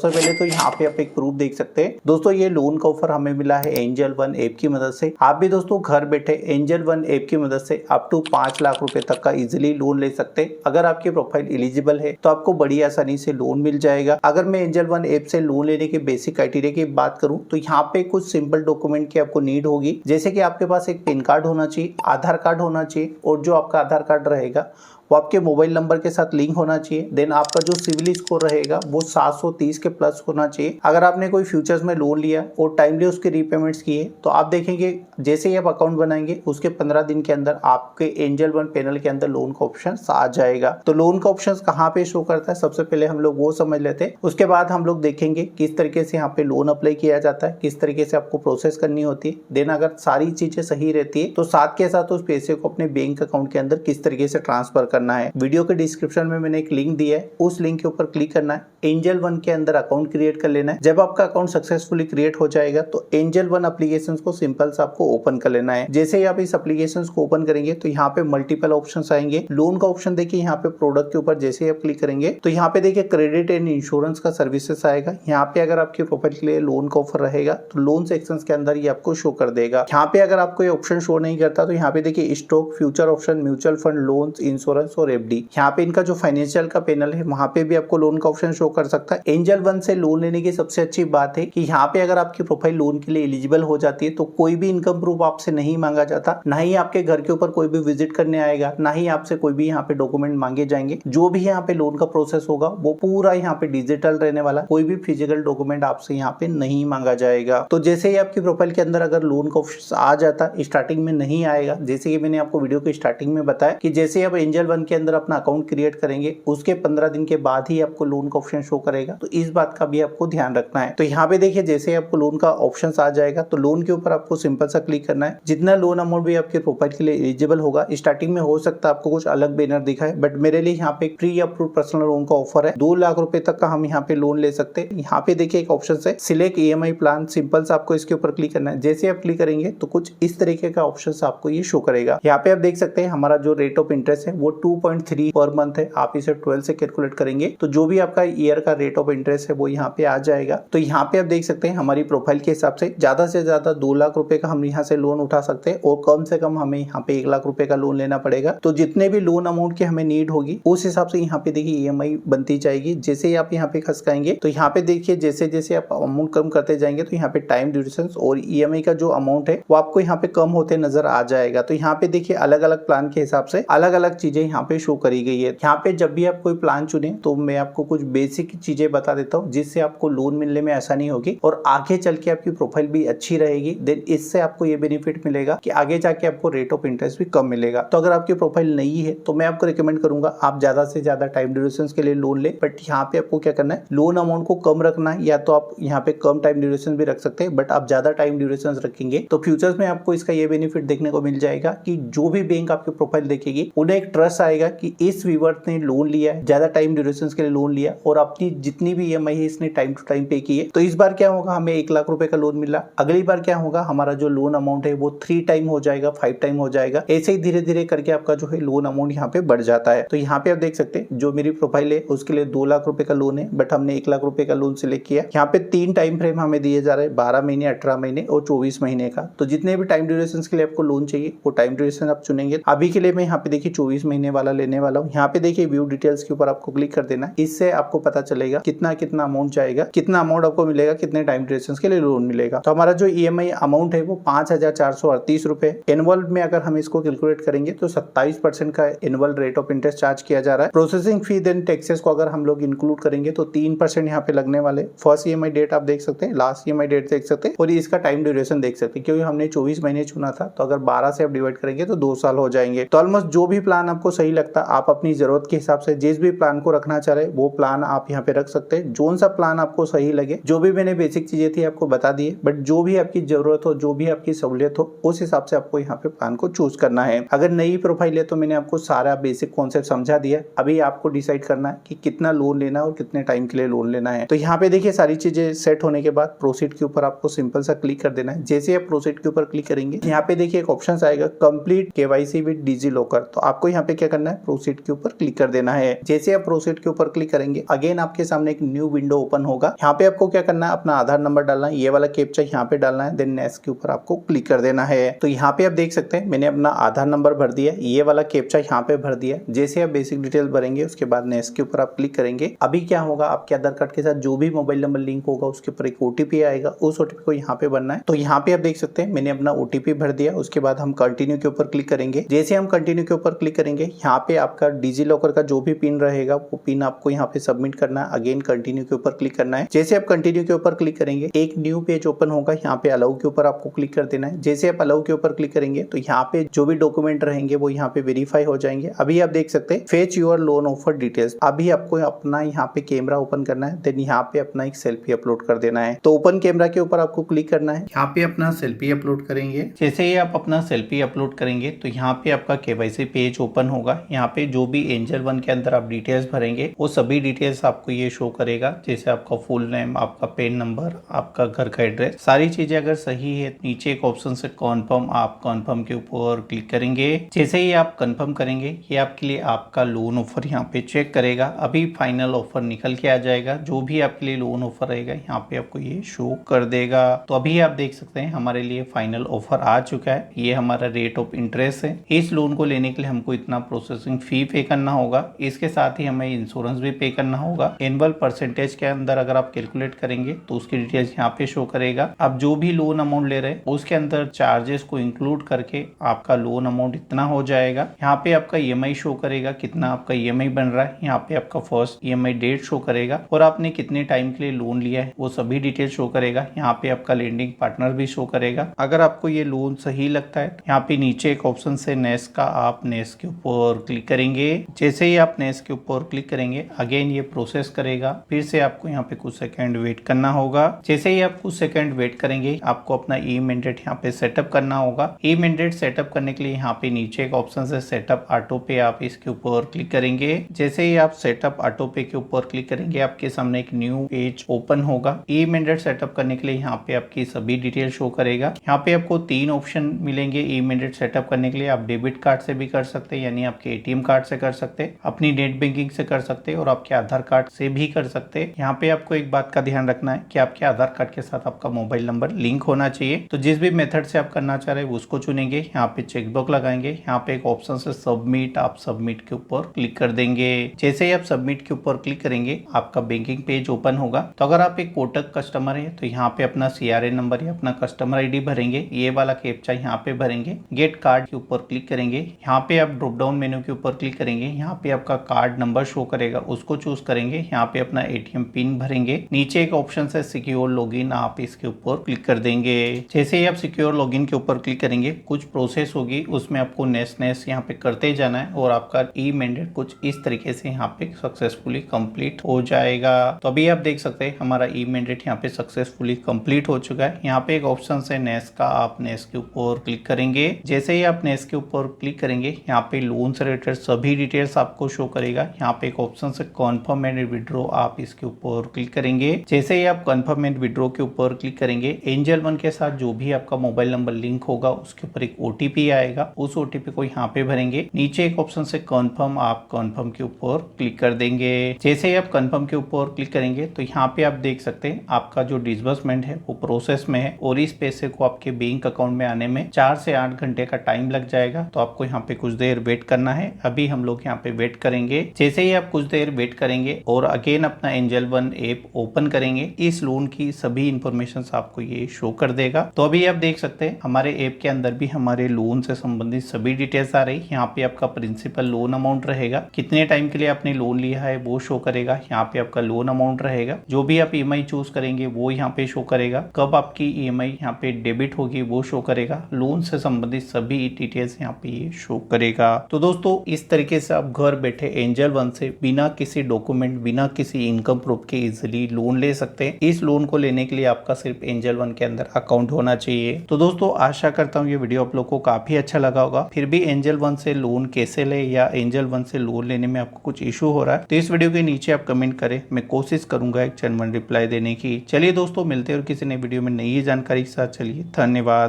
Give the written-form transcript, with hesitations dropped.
सबसे पहले तो यहाँ पे आप एक प्रूफ देख सकते हैं दोस्तों। ये लोन का ऑफर हमें मिला है एंजल वन ऐप की मदद से। आप भी दोस्तों घर बैठे एंजल वन ऐप की मदद से अप टू 5 लाख रुपए तक का इजीली लोन ले सकते हैं। अगर आपकी प्रोफाइल एलिजिबल है तो आपको बड़ी आसानी से लोन मिल जाएगा। अगर मैं एंजल वन ऐप से लोन लेने के बेसिक क्राइटेरिया की बात करूं तो यहाँ पे कुछ सिंपल डॉक्यूमेंट की आपको नीड होगी, जैसे कि आपके पास एक पैन कार्ड होना चाहिए, आधार कार्ड होना चाहिए और जो आपका आधार कार्ड रहेगा वो आपके मोबाइल नंबर के साथ लिंक होना चाहिए। देन आपका जो सिविल स्कोर रहेगा वो 730 के प्लस होना चाहिए। अगर आपने कोई फ्यूचर्स में लोन लिया और टाइमली उसके रीपेमेंट्स किए तो आप देखेंगे जैसे ही आप अकाउंट बनाएंगे उसके 15 दिन के अंदर आपके एंजल वन पैनल के अंदर लोन का ऑप्शन आ जाएगा। तो लोन का ऑप्शन कहाँ पे शो करता है, सबसे पहले हम लोग वो समझ लेते हैं। उसके बाद हम लोग देखेंगे किस तरीके से यहाँ पे लोन अप्लाई किया जाता है, किस तरीके से आपको प्रोसेस करनी होती है। देन अगर सारी चीजें सही रहती है तो साथ के साथ उस पैसे को अपने बैंक अकाउंट के अंदर किस तरीके से ट्रांसफर करना है। वीडियो के डिस्क्रिप्शन में मैंने एक लिंक दिया है, उस लिंक के ऊपर क्लिक करना है, एंजल वन के अंदर अकाउंट क्रिएट कर लेना है। जब आपका अकाउंट सक्सेसफुली क्रिएट हो जाएगा तो एंजल वन एप्लीकेशन को सिंपल से आपको ओपन कर लेना है। जैसे ही आप इस एप्लीकेशन को ओपन करेंगे तो यहाँ पे मल्टीपल ऑप्शंस आएंगे। लोन का ऑप्शन देखिए, यहाँ पे प्रोडक्ट के ऊपर जैसे ही आप क्लिक करेंगे तो यहाँ पे देखिए क्रेडिट एंड इंश्योरेंस का सर्विसेस आएगा। यहाँ पे अगर आपकी प्रोफाइल के लिए लोन का ऑफर रहेगा तो लोन सेक्शन के अंदर ये आपको शो कर देगा। यहाँ पे अगर आपको ये ऑप्शन शो नहीं करता तो यहाँ पे देखिए stock, future option, mutual fund, loan, insurance और एफडी। यहाँ पे इनका जो फाइनेंशियल का पैनल है वहाँ पे भी आपको लोन का ऑप्शन शो कर सकता है। एंजल वन से लोन लेने की सबसे अच्छी बात है कि यहाँ पे अगर आपकी प्रोफाइल लोन के लिए एलिजिबल हो जाती है तो कोई भी इनकम प्रूफ आपसे नहीं मांगा जाता, ना ही आपके घर के ऊपर कोई भी विजिट करने आएगा, ना ही आपसे कोई भी यहाँ पे डॉक्यूमेंट मांगे जाएंगे। जो भी यहाँ पे लोन का प्रोसेस होगा वो पूरा यहाँ पे डिजिटल रहने वाला, कोई भी फिजिकल डॉक्यूमेंट आपसे यहाँ पे नहीं मांगा जाएगा। तो जैसे ही आपकी प्रोफाइल के अंदर अगर लोन का ऑप्शन आ जाता, स्टार्टिंग में नहीं आएगा, जैसे कि मैंने आपको वीडियो के स्टार्टिंग में बताया कि जैसे आप एंजल वन के अंदर अपना अकाउंट क्रिएट करेंगे उसके 15 दिन के बाद ही आपको लोन का ऑप्शन शो करेगा। तो इस बात का भी आपको ध्यान रखना है। तो यहाँ पे देखिए जैसे आपको लोन का ऑप्शन आ जाएगा तो लोन के ऊपर आपको सिंपल सा क्लिक करना है। जितना लोन अमाउंट भी आपके प्रोफाइल के लिए एलिजिबल होगा, स्टार्टिंग में हो सकता है आपको कुछ अलग बैनर दिखाए, बट मेरे लिए यहाँ पे प्री अप्रूव्ड पर्सनल लोन का ऑफर है। 2 लाख रुपए तक का हम यहाँ पे लोन ले सकते हैं। यहाँ पे देखिए एक ऑप्शन है सिलेक्ट EMI प्लान, सिंपल से आपको इसके ऊपर क्लिक करना है। जैसे आप क्लिक करेंगे तो कुछ इस तरीके का ऑप्शन आपको ये शो करेगा। यहाँ पे आप देख सकते हैं हमारा जो रेट ऑफ इंटरेस्ट है वो 2.3 पर मंथ है। आप इसे 12 से कैलकुलेट करेंगे तो जो भी आपका ईयर का रेट ऑफ इंटरेस्ट है वो यहाँ पे आ जाएगा। तो यहाँ पे आप देख सकते हैं हमारी प्रोफाइल के हिसाब से ज्यादा 2 लाख रुपए का हम यहाँ से लोन उठा सकते हैं और कम से कम हमें यहाँ पे 1 लाख रुपए का लोन लेना पड़ेगा। तो जितने भी लोन अमाउंट की हमें नीड होगी उस हिसाब से यहाँ पे देखिए EMI बनती जाएगी। जैसे ही आप यहाँ पे खसकाएंगे तो यहाँ पे देखिए जैसे जैसे आप अमाउंट कम करते जाएंगे तो यहाँ पे टाइम ड्यूरेशन और EMI का जो अमाउंट है वो आपको यहाँ पे कम होते नजर आ जाएगा। तो यहाँ पे देखिए अलग अलग प्लान के हिसाब से अलग अलग चीजें यहाँ पे शो करी गई है। यहाँ पे जब भी आप कोई प्लान चुने तो मैं आपको कुछ बेसिक चीजें बता देता हूँ जिससे आपको लोन मिलने में आसानी होगी और आगे चल के आपकी प्रोफाइल भी अच्छी रहेगी। देन इससे आपको ये बेनिफिट मिलेगा कि आगे जाके आपको रेट ऑफ इंटरेस्ट भी कम मिलेगा। तो अगर आपकी प्रोफाइल नहीं है तो मैं आपको रिकमेंड करूंगा आप ज्यादा से ज्यादा टाइम ड्यूरेशन के लिए लोन ले। बट यहाँ पे आपको क्या करना है, लोन अमाउंट को कम रखना है, या तो आप यहाँ पे कम टाइम ड्यूरेशन भी रख सकते हैं, बट आप ज्यादा टाइम ड्यूरेशन रखेंगे तो फ्यूचर्स में आपको इसका ये बेनिफिट देखने को मिल जाएगा कि जो भी बैंक आपकी प्रोफाइल देखेगी उन्हें एक ट्रस्ट आएगा कि इस व्यूअर ने लोन लिया है, ज्यादा टाइम ड्यूरेशन के लिए लोन लिया और अपनी जितनी भी EMI है इसने टाइम टू टाइम पे की है। तो इस बार क्या होगा, हमें 1 लाख रुपए का लोन मिला, अगली बार क्या होगा, हमारा जो लोन अमाउंट है वो 3 टाइम हो जाएगा, 5 टाइम हो जाएगा। ऐसे ही धीरे धीरे करके आपका जो है लोन अमाउंट यहाँ पे बढ़ जाता है। तो यहाँ पे आप देख सकते हैं जो मेरी प्रोफाइल है उसके लिए 2 लाख रुपए का लोन है, बट हमने 1 लाख रुपए का लोन सिलेक्ट किया। यहाँ पे 3 टाइम फ्रेम हमें दिए जा रहे हैं, 12 महीने, 18 महीने और 24 महीने का। तो जितने भी टाइम ड्यूरेशन के लिए आपको लोन चाहिए वो टाइम ड्यूरेशन आप चुनेंगे। अभी के लिए मैं यहाँ पे देखिए 24 महीने वाला लेने वाला हूँ। यहाँ पे देखिए व्यू डिटेल्स के ऊपर आपको क्लिक कर देना, इससे आपको पता चलेगा कितना कितना अमाउंट जाएगा, कितना अमाउंट आपको मिलेगा, कितने टाइम ड्यूरेशन के लिए लोन मिलेगा। तो हमारा जो EMI अमाउंट है वो 5,438 रुपए। एनुअल में अगर हम इसको कैलकुलेट करेंगे तो 27% का annual rate of interest charge किया जा रहा है। प्रोसेसिंग फी देन टैक्सेस को अगर हम लोग इंक्लूड करेंगे तो 3% यहाँ पे लगने वाले। फर्स्ट EMI डेट आप देख सकते हैं, लास्ट EMI डेट देख सकते हैं और इसका टाइम ड्यूरेशन देख सकते हैं। क्योंकि हमने 24 महीने चुना था तो अगर 12 से आप डिवाइड करेंगे तो 2 साल हो जाएंगे। तो ऑलमोस्ट जो भी प्लान आपको सही लगता है आप अपनी जरूरत के हिसाब से जिस भी प्लान को रखना चाह रहे वो प्लान आप यहाँ पे रख सकते हैं। जोन सा प्लान आपको सही लगे, जो भी मैंने बेसिक चीजें थी आपको बता दी है, बट जो भी आपकी जरूरत हो, जो भी आपकी सहूलियत हो उस हिसाब से आपको यहाँ पे प्लान को चूज करना है। अगर नई प्रोफाइल है तो मैंने आपको सारा बेसिक कॉन्सेप्ट समझा दिया। अभी आपको डिसाइड करना है कि कितना लोन लेना है और कितने टाइम के लिए लोन लेना है। तो यहाँ पे देखिए सारी चीजें सेट होने के बाद प्रोसीड के ऊपर आपको सिंपल सा क्लिक कर देना है। जैसे आप प्रोसीड के ऊपर क्लिक करेंगे यहाँ पे देखिए एक ऑप्शन आएगा complete KYC with DigiLocker. तो आपको यहाँ पे क्या करना है, प्रोसीड के ऊपर क्लिक कर देना है। जैसे आप प्रोसीड के ऊपर क्लिक करेंगे अगेन आपके सामने एक न्यू विंडो ओपन होगा। यहाँ पे आपको क्या करना है, अपना आधार नंबर डालना है, ये वाला कैप्चा यहाँ पे डालना है, देन नेक्स्ट के ऊपर आपको क्लिक कर देना है। तो यहाँ पे आप देख सकते हैं मैंने अपना आधार नंबर भर दिया, ये वाला कैप्चा यहाँ पे भर दिया। जैसे आप बेसिक डिटेल भरेंगे उसके बाद नेक्स्ट के ऊपर आप क्लिक करेंगे। अभी क्या होगा, आपके आधार कार्ड के साथ जो भी मोबाइल नंबर लिंक होगा उसके ऊपर एक ओटीपी आएगा, उस ओटीपी को यहाँ पे भरना है। तो यहाँ पे आप देख सकते हैं मैंने अपना ओटीपी भर दिया। उसके बाद हम कंटिन्यू के ऊपर क्लिक करेंगे। जैसे हम कंटिन्यू के ऊपर क्लिक करेंगे यहाँ पे आपका डिजी लॉकर का जो भी पिन रहेगा वो पिन आपको यहाँ पे सबमिट करना है। अगेन कंटिन्यू के ऊपर क्लिक करना है। जैसे आप कंटिन्यू के ऊपर क्लिक करेंगे एक न्यू पेज ओपन होगा, यहाँ पे अलाउ के ऊपर आपको क्लिक कर देना है। जैसे आप अलाउ के ऊपर क्लिक करेंगे तो यहाँ पे जो भी डॉक्यूमेंट रहेंगे वो यहाँ पे वेरीफाई हो जाएंगे। अभी आप देख सकते हैं fetch your loan offer details. अभी आपको अपना यहाँ पे कैमरा ओपन करना है, देन यहाँ पे अपना एक सेल्फी अपलोड कर देना है। तो ओपन कैमरा के ऊपर आपको क्लिक करना है, यहाँ पे अपना सेल्फी अपलोड करेंगे। जैसे ही आप अपना सेल्फी अपलोड करेंगे तो यहाँ पे आपका केवाईसी पेज ओपन होगा। यहाँ पे जो भी एंजल वन के अंदर आप डिटेल्स भरेंगे वो सभी डिटेल्स आपको ये शो करेगा। जैसे आपका फुल नेम, आपका पेन नंबर, आपका घर का एड्रेस, सारी चीजें अगर सही है नीचे एक ऑप्शन से कन्फर्म, आप कन्फर्म के ऊपर क्लिक करेंगे। जैसे ही आप कन्फर्म करेंगे ये आपके लिए आपका लोन ऑफर यहाँ पे चेक करेगा। अभी फाइनल ऑफर निकल के आ जाएगा, जो भी आपके लिए लोन ऑफर रहेगा यहाँ पे आपको ये शो कर देगा। तो अभी आप देख सकते हैं हमारे लिए फाइनल ऑफर आ चुका है। ये हमारा रेट ऑफ इंटरेस्ट है। इस लोन को लेने के लिए हमको इतना प्रोसेसिंग फी पे करना होगा, इसके साथ ही हमें इंश्योरेंस भी पे करना होगा। एनुअल परसेंटेज के अंदर अगर आप कैलकुलेट करेंगे तो उसकी डिटेल्स यहाँ पे शो करेगा। आप जो भी लोन अमाउंट ले रहे हैं उसके अंदर चार्जेस को इंक्लूड करके आपका लोन अमाउंट इतना हो जाएगा। यहाँ पे आपका ईएमआई शो करेगा, कितना आपका ईएमआई बन रहा है। यहाँ पे आपका फर्स्ट ईएमआई डेट शो करेगा और आपने कितने टाइम के लिए लोन लिया है वो सभी डिटेल शो करेगा। यहाँ पे आपका लेंडिंग पार्टनर भी शो करेगा। अगर आपको ये लोन सही लगता है तो यहाँ पे नीचे एक ऑप्शन से नेक्स्ट का आप नेक्स्ट के ऊपर क्लिक करेंगे। जैसे ही आप नेक्स्ट के ऊपर क्लिक करेंगे अगेन ये प्रोसेस करेगा, फिर से आपको यहाँ पे कुछ सेकंड वेट करना होगा। जैसे ही आप कुछ सेकंड वेट करेंगे आपको अपना ई मैंडेट यहाँ पे सेटअप करना होगा। ई मैंडेट सेटअप करने के लिए यहाँ पे नीचे एक ऑप्शन से सेटअप ऑटो पे, आप इसके ऊपर क्लिक करेंगे। जैसे ही आप सेटअप ऑटो पे के ऊपर क्लिक करेंगे आपके सामने एक न्यू पेज ओपन होगा। ई मैंडेट सेटअप करने के लिए यहाँ पे आपकी सभी डिटेल शो करेगा। यहाँ पे आपको 3 ऑप्शन मिलेंगे ई मैंडेट सेटअप करने के लिए। आप डेबिट कार्ड से भी कर सकते हैं, यानी आपके एटीएम कार्ड से कर सकते हैं, अपनी नेट बैंकिंग से कर सकते हैं और आपके आधार कार्ड से भी कर सकते हैं। यहाँ पे आपको एक बात का ध्यान रखना है कि आपके आधार कार्ड के साथ आपका मोबाइल नंबर लिंक होना चाहिए। तो जिस भी मेथड से आप करना चाह रहे हैं उसको चुनेंगे, यहाँ पे चेकबॉक्स लगाएंगे। यहाँ पे एक ऑप्शन से सबमिट, आप सबमिट के ऊपर क्लिक कर देंगे। जैसे ही आप सबमिट के ऊपर क्लिक करेंगे आपका बैंकिंग पेज ओपन होगा। तो अगर आप एक कोटक कस्टमर है तो यहाँ पे अपना CRA नंबर या अपना कस्टमर ID भरेंगे, ये वाला कैप्चा यहाँ पे भरेंगे। गेट कार्ड के ऊपर क्लिक करेंगे, यहाँ पे आप ड्रॉप डाउन मेन्यू के ऊपर क्लिक करेंगे। यहाँ पे आपका कार्ड नंबर शो करेगा, उसको चूज करेंगे। यहाँ पे अपना ATM पिन भरेंगे। नीचे एक ऑप्शन से सिक्योर लॉगिन, आप इसके ऊपर क्लिक कर देंगे। जैसे ही आप सिक्योर लॉगिन के ऊपर क्लिक करेंगे कुछ प्रोसेस होगी, उसमें आपको नेक्स्ट यहाँ पे करते जाना है और आपका ई मैंडेट कुछ इस तरीके से यहाँ पे सक्सेसफुली कंप्लीट हो जाएगा। तो अभी आप देख सकते हैं हमारा ई मैंडेट यहाँ पे सक्सेसफुली कंप्लीट हो चुका है। यहाँ पे एक ऑप्शन है नेक्स्ट का, आप नेक्स्ट के ऊपर क्लिक करेंगे। जैसे ही आप नेक्स्ट के ऊपर क्लिक करेंगे यहाँ पे लोन से रिलेटेड सभी डिटेल्स आपको शो करेगा। यहाँ पे एक ऑप्शन से कन्फर्म एंड विड्रॉ, आप इसके ऊपर क्लिक करेंगे। जैसे ही आप कन्फर्म एंड विड्रॉ के ऊपर क्लिक करेंगे एंजल वन के साथ जो भी आपका मोबाइल नंबर लिंक होगा उसके ऊपर एक OTP आएगा, उस OTP को यहाँ पे भरेंगे। नीचे एक ऑप्शन से कन्फर्म, आप कन्फर्म के ऊपर क्लिक कर देंगे। जैसे ही आप कन्फर्म के ऊपर क्लिक करेंगे तो यहाँ पे आप देख सकते हैं आपका जो डिसबर्समेंट है वो प्रोसेस में है और इस पैसे को आपके बैंक अकाउंट में आने में 4 से 8 घंटे का टाइम लग जाएगा। तो आपको यहाँ पे कुछ देर वेट करना है। अभी हम लोग यहाँ पे वेट करेंगे। जैसे ही आप कुछ देर वेट करेंगे और अगेन अपना एंजल वन ऐप ओपन करेंगे, इस लोन की सभी इंफॉर्मेशन आपको ये शो कर देगा। तो अभी आप देख सकते हैं हमारे ऐप के अंदर भी हमारे लोन से संबंधित सभी डिटेल्स आ रही। यहाँ पे आपका प्रिंसिपल लोन अमाउंट रहेगा, कितने टाइम के लिए आपने लोन लिया है वो शो करेगा। यहाँ पे आपका लोन अमाउंट रहेगा, जो भी आप EMI चूज करेंगे वो यहाँ पे शो करेगा। कब आपकी EMI यहाँ पे डेबिट होगी वो शो करेगा। लोन से संबंधित सभी डिटेल्स यहाँ पे ये शो करेगा। तो दोस्तों इस तरीके से आप घर बैठे एंजल वन से बिना किसी डॉक्यूमेंट, बिना किसी इनकम प्रूफ के इजिली लोन ले सकते हैं। इस लोन को लेने के लिए आपका सिर्फ एंजल वन के अंदर अकाउंट होना चाहिए। तो दोस्तों आशा करता हूँ ये वीडियो आप लोग को काफी अच्छा लगा होगा। फिर भी एंजल वन से लोन कैसे ले या एंजल वन से लोन लेने में आपको कुछ इशू हो रहा है तो इस वीडियो के नीचे आप कमेंट करें, मैं कोशिश करूंगा एक जेन्युइन रिप्लाई देने की। चलिए दोस्तों मिलते हैं और किसी नई वीडियो में नई जानकारी के साथ। चलिए धन्यवाद।